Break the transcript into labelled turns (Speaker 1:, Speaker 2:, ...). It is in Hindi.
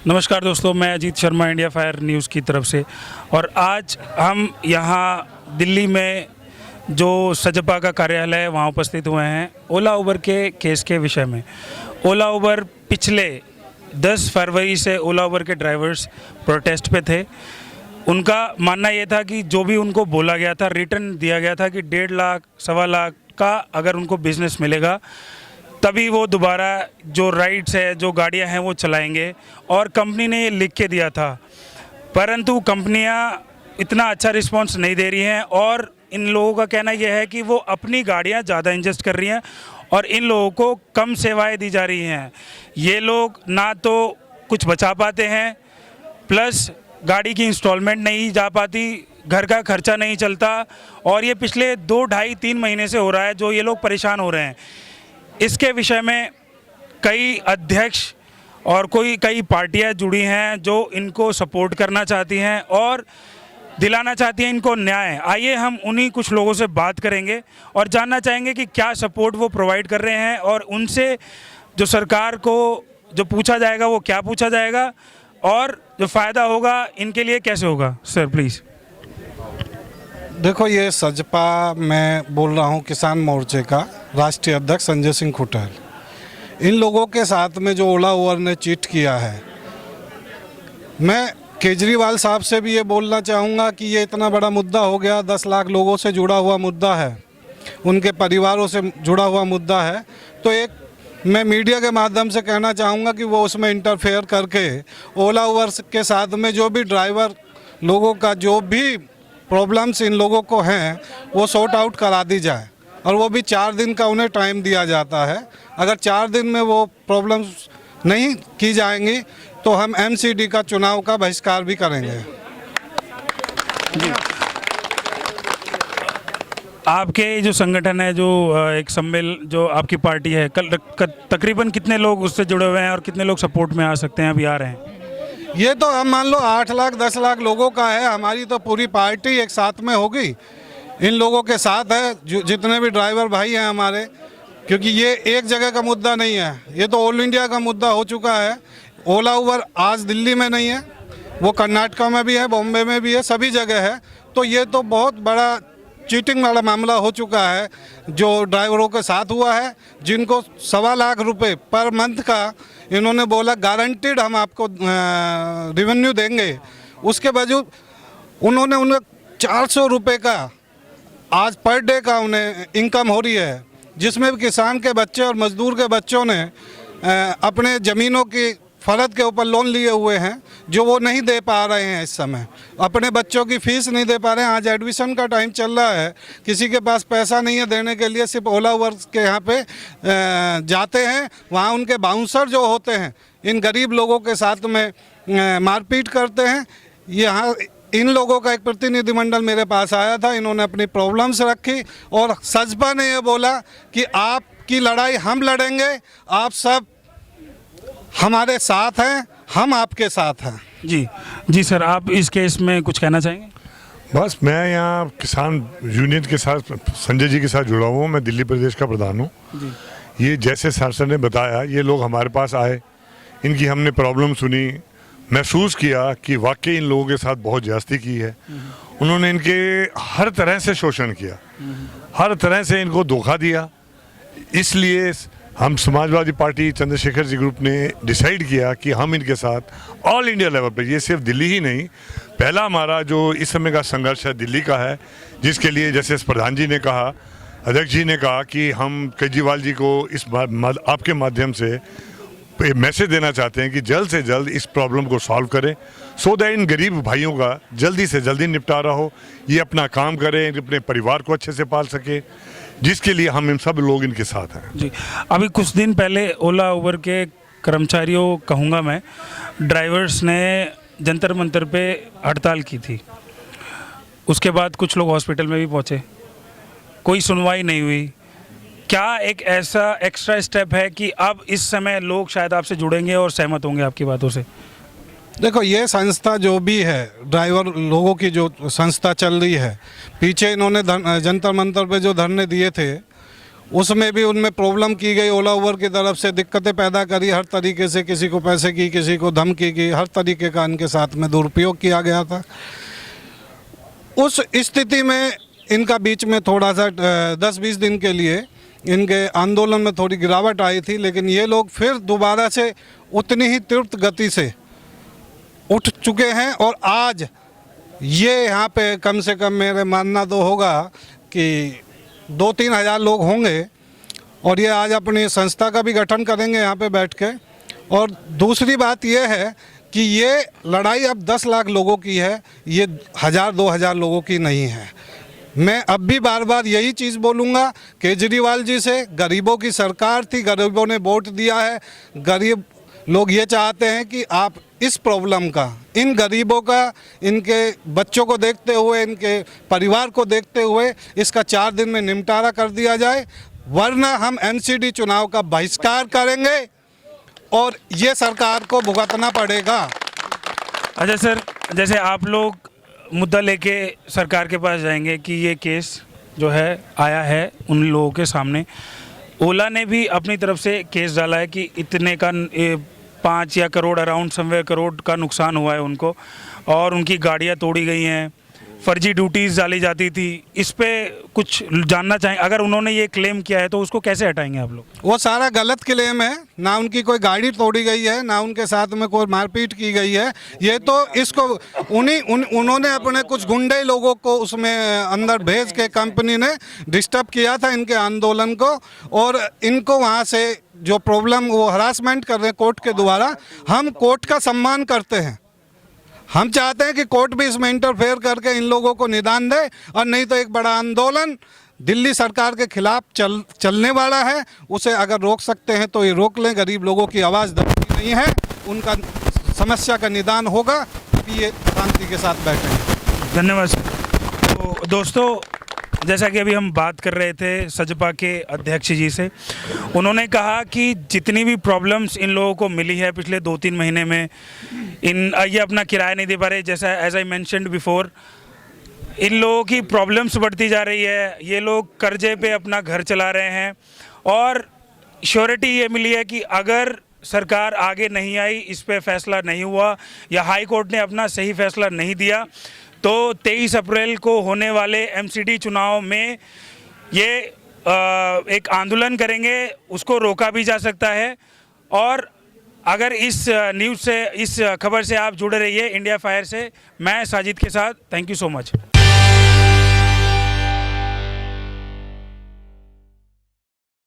Speaker 1: नमस्कार दोस्तों, मैं Ajit Sharma India fire news की तरफ से। और आज हम यहाँ दिल्ली में जो सजपा का कार्यालय है वहाँ उपस्थित हुए हैं ओला उबर के केस के विषय में। ओला उबर पिछले 10 फरवरी से ओला उबर के ड्राइवर्स प्रोटेस्ट पे थे। उनका मानना ये था कि जो भी उनको बोला गया था, रिटर्न दिया गया था कि 1.5 लाख 1.25 लाख का अगर उनको बिज़नेस मिलेगा तभी वो दोबारा जो राइड्स है, जो गाड़ियां हैं वो चलाएंगे। और कंपनी ने ये लिख के दिया था, परंतु कंपनियां इतना अच्छा रिस्पांस नहीं दे रही हैं। और इन लोगों का कहना यह है कि वो अपनी गाड़ियां ज़्यादा इन्वेस्ट कर रही हैं और इन लोगों को कम सेवाएं दी जा रही हैं। ये लोग ना तो कुछ बचा पाते हैं, प्लस गाड़ी की इंस्टॉलमेंट नहीं जा पाती, घर का खर्चा नहीं चलता। और ये पिछले 2, 2.5, 3 महीने से हो रहा है जो ये लोग परेशान हो रहे हैं। इसके विषय में कई अध्यक्ष और कई पार्टियां जुड़ी हैं जो इनको सपोर्ट करना चाहती हैं और दिलाना चाहती हैं इनको न्याय। आइए हम उन्हीं कुछ लोगों से बात करेंगे और जानना चाहेंगे कि क्या सपोर्ट वो प्रोवाइड कर रहे हैं और उनसे जो सरकार को जो पूछा जाएगा वो क्या पूछा जाएगा और जो फ़ायदा होगा इनके लिए कैसे होगा। Sir please.
Speaker 2: देखो, ये सजपा मैं बोल रहा हूँ, किसान मोर्चे का राष्ट्रीय अध्यक्ष संजय सिंह खुटेल। इन लोगों के साथ में जो ओला उबर ने चीट किया है, मैं केजरीवाल साहब से भी ये बोलना चाहूँगा कि ये इतना बड़ा मुद्दा हो गया, 10 लाख लोगों से जुड़ा हुआ मुद्दा है, उनके परिवारों से जुड़ा हुआ मुद्दा है। तो एक मैं मीडिया के माध्यम से कहना चाहूँगा कि वो उसमें इंटरफेयर करके ओला उबर के साथ में जो भी ड्राइवर लोगों का जो भी प्रॉब्लम्स इन लोगों को हैं वो सॉर्ट आउट करा दी जाए। और वो भी 4 दिन का उन्हें टाइम दिया जाता है। अगर 4 दिन में वो प्रॉब्लम्स नहीं की जाएंगी तो हम एमसीडी का चुनाव का बहिष्कार भी करेंगे।
Speaker 1: आपके जो संगठन है, जो एक सम्मेलन जो आपकी पार्टी है, कल तकरीबन कितने लोग उससे जुड़े हुए हैं और कितने लोग सपोर्ट में आ सकते हैं, अभी आ रहे हैं?
Speaker 2: ये तो हम मान लो 8 लाख 10 लाख लोगों का है। हमारी तो पूरी पार्टी एक साथ में होगी, इन लोगों के साथ है जितने भी ड्राइवर भाई हैं हमारे। क्योंकि ये एक जगह का मुद्दा नहीं है, ये तो ऑल इंडिया का मुद्दा हो चुका है। ओला उबर आज दिल्ली में नहीं है, वो कर्नाटका में भी है, बॉम्बे में भी है, सभी जगह है। तो ये तो बहुत बड़ा चीटिंग वाला मामला हो चुका है जो ड्राइवरों के साथ हुआ है, जिनको 1.25 लाख रुपए पर मंथ का इन्होंने बोला गारंटीड हम आपको रेवेन्यू देंगे। उसके बावजूद उन्हें 400 रुपये का आज पर डे का उन्हें इनकम हो रही है, जिसमें भी किसान के बच्चे और मजदूर के बच्चों ने अपने ज़मीनों की फ़र्द के ऊपर लोन लिए हुए हैं जो वो नहीं दे पा रहे हैं। इस समय अपने बच्चों की फ़ीस नहीं दे पा रहे हैं। आज एडमिशन का टाइम चल रहा है, किसी के पास पैसा नहीं है देने के लिए, सिर्फ ओला उबर के यहाँ पे जाते हैं। वहाँ उनके बाउंसर जो होते हैं इन गरीब लोगों के साथ में मारपीट करते हैं। यहाँ इन लोगों का एक प्रतिनिधिमंडल मेरे पास आया था, इन्होंने अपनी प्रॉब्लम्स रखी और सजपा ने ये बोला कि आपकी लड़ाई हम लड़ेंगे, आप सब हमारे साथ हैं, हम आपके साथ हैं।
Speaker 1: जी सर, आप इस केस में कुछ कहना चाहेंगे?
Speaker 3: बस मैं यहाँ किसान यूनियन के साथ संजय जी के साथ जुड़ा हुआ हूँ। मैं दिल्ली प्रदेश का प्रधान हूँ। ये जैसे सर ने बताया, ये लोग हमारे पास आए, इनकी हमने प्रॉब्लम सुनी, महसूस किया कि वाकई इन लोगों के साथ बहुत ज्यादती की है। उन्होंने इनके हर तरह से शोषण किया, हर तरह से इनको धोखा दिया। इसलिए हम समाजवादी पार्टी चंद्रशेखर जी ग्रुप ने डिसाइड किया कि हम इनके साथ ऑल इंडिया लेवल पे, ये सिर्फ दिल्ली ही नहीं, पहला हमारा जो इस समय का संघर्ष है दिल्ली का है, जिसके लिए जैसे प्रधान जी ने कहा, अध्यक्ष जी ने कहा कि हम केजरीवाल जी को इस आपके माध्यम से मैसेज देना चाहते हैं कि जल्द से जल्द इस प्रॉब्लम को सॉल्व करें, सो दैट इन गरीब भाइयों का जल्दी से जल्दी निपटारा हो, ये अपना काम करें, अपने परिवार को अच्छे से पाल सके, जिसके लिए हम इन सब लोग इनके साथ हैं।
Speaker 1: जी, अभी कुछ दिन पहले ओला उबर के कर्मचारियों कहूँगा मैं, ड्राइवर्स ने जंतर मंतर पे हड़ताल की थी। उसके बाद कुछ लोग हॉस्पिटल में भी पहुँचे, कोई सुनवाई नहीं हुई। क्या एक ऐसा एक्स्ट्रा स्टेप है कि अब इस समय लोग शायद आपसे जुड़ेंगे और सहमत होंगे आपकी बातों से?
Speaker 2: देखो, ये संस्था जो भी है, ड्राइवर लोगों की जो संस्था चल रही है, पीछे इन्होंने जंतर मंतर पे जो धरने दिए थे उसमें भी उनमें प्रॉब्लम की गई, ओला उबर की तरफ से दिक्कतें पैदा करी हर तरीके से, किसी को पैसे की, किसी को धमकी की, हर तरीके का इनके साथ में दुरुपयोग किया गया था। उस स्थिति में इनका बीच में थोड़ा सा 10-20 दिन के लिए इनके आंदोलन में थोड़ी गिरावट आई थी, लेकिन ये लोग फिर दोबारा से उतनी ही तीव्र गति से उठ चुके हैं। और आज ये यहाँ पे कम से कम मेरे मानना तो होगा कि 2-3 हज़ार लोग होंगे, और ये आज अपनी संस्था का भी गठन करेंगे यहाँ पे बैठ के। और दूसरी बात ये है कि ये लड़ाई अब 10 लाख लोगों की है, ये 1000-2000 लोगों की नहीं है। मैं अब भी बार बार यही चीज़ बोलूँगा केजरीवाल जी से, गरीबों की सरकार थी, गरीबों ने वोट दिया है, गरीब लोग ये चाहते हैं कि आप इस प्रॉब्लम का, इन गरीबों का, इनके बच्चों को देखते हुए, इनके परिवार को देखते हुए इसका 4 दिन में निपटारा कर दिया जाए, वरना हम एनसीडी चुनाव का बहिष्कार करेंगे और ये सरकार को भुगतना पड़ेगा।
Speaker 1: अच्छा सर, जैसे आप लोग मुद्दा लेके सरकार के पास जाएंगे कि ये केस जो है आया है उन लोगों के सामने, ओला ने भी अपनी तरफ से केस डाला है कि इतने का 5 या करोड़ अराउंड समवेयर करोड़ का नुकसान हुआ है उनको, और उनकी गाड़ियाँ तोड़ी गई हैं, फर्जी ड्यूटीज़ डाली जाती थी। इस पे कुछ जानना चाहें, अगर उन्होंने ये क्लेम किया है तो उसको कैसे हटाएंगे आप लोग?
Speaker 2: वो सारा गलत क्लेम है, ना उनकी कोई गाड़ी तोड़ी गई है, ना उनके साथ में कोई मारपीट की गई है। ये तो इसको उन्होंने अपने कुछ गुंडे लोगों को उसमें अंदर भेज के कंपनी ने डिस्टर्ब किया था इनके आंदोलन को, और इनको वहाँ से जो प्रॉब्लम वो हरासमेंट कर रहे हैं कोर्ट के द्वारा। हम कोर्ट का सम्मान करते हैं, हम चाहते हैं कि कोर्ट भी इसमें इंटरफेयर करके इन लोगों को निदान दे, और नहीं तो एक बड़ा आंदोलन दिल्ली सरकार के खिलाफ चलने वाला है। उसे अगर रोक सकते हैं तो ये रोक लें। गरीब लोगों की आवाज़ दबती नहीं है, उनका समस्या का निदान होगा कि ये शांति के साथ बैठें।
Speaker 1: धन्यवाद सर। तो दोस्तों, जैसा कि अभी हम बात कर रहे थे सजपा के अध्यक्ष जी से, उन्होंने कहा कि जितनी भी प्रॉब्लम्स इन लोगों को मिली है पिछले 2-3 महीने में, ये अपना किराया नहीं दे पा रहे, जैसा एज आई मेंशन्ड बिफोर, इन लोगों की प्रॉब्लम्स बढ़ती जा रही है, ये लोग कर्जे पे अपना घर चला रहे हैं, और श्योरिटी ये मिली है कि अगर सरकार आगे नहीं आई, इस पे फैसला नहीं हुआ या हाई कोर्ट ने अपना सही फैसला नहीं दिया, तो 23 अप्रैल को होने वाले एमसीडी चुनाव में ये एक आंदोलन करेंगे, उसको रोका भी जा सकता है। और अगर इस न्यूज़ से, इस खबर से आप जुड़े रहिए इंडिया फायर से। मैं साजिद के साथ, थैंक यू सो मच।